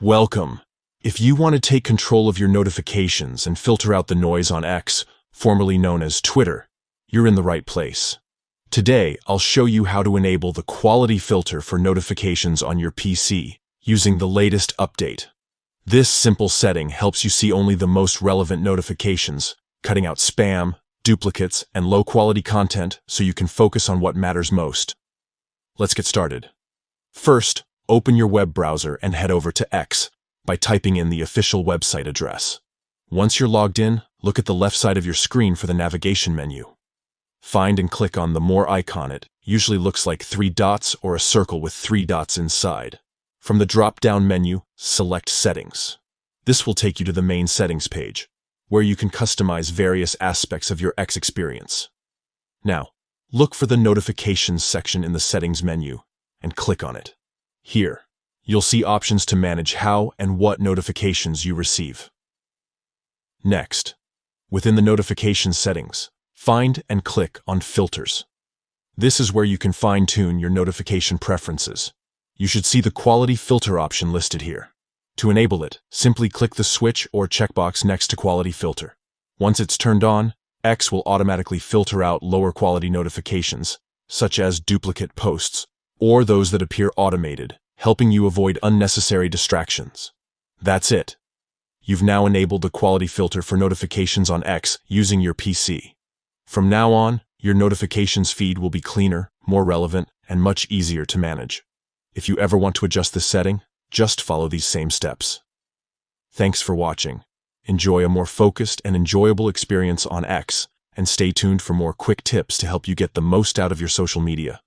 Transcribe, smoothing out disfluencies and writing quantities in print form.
Welcome. If you want to take control of your notifications and filter out the noise on X, formerly known as Twitter, you're in the right place. Today, I'll show you how to enable the quality filter for notifications on your PC using the latest update. This simple setting helps you see only the most relevant notifications, cutting out spam, duplicates, and low-quality content so you can focus on what matters most. Let's get started. First, open your web browser and head over to X by typing in the official website address. Once you're logged in, look at the left side of your screen for the navigation menu. Find and click on the More icon. It usually looks like 3 dots or a circle with 3 dots inside. From the drop-down menu, select Settings. This will take you to the main settings page, where you can customize various aspects of your X experience. Now, look for the Notifications section in the Settings menu and click on it. Here, you'll see options to manage how and what notifications you receive. Next, within the Notifications settings, find and click on Filters. This is where you can fine-tune your notification preferences. You should see the Quality Filter option listed here. To enable it, simply click the switch or checkbox next to Quality Filter. Once it's turned on, X will automatically filter out lower-quality notifications, such as duplicate posts, or those that appear automated, helping you avoid unnecessary distractions. That's it. You've now enabled the quality filter for notifications on X using your PC. From now on, your notifications feed will be cleaner, more relevant, and much easier to manage. If you ever want to adjust this setting, just follow these same steps. Thanks for watching. Enjoy a more focused and enjoyable experience on X, and stay tuned for more quick tips to help you get the most out of your social media.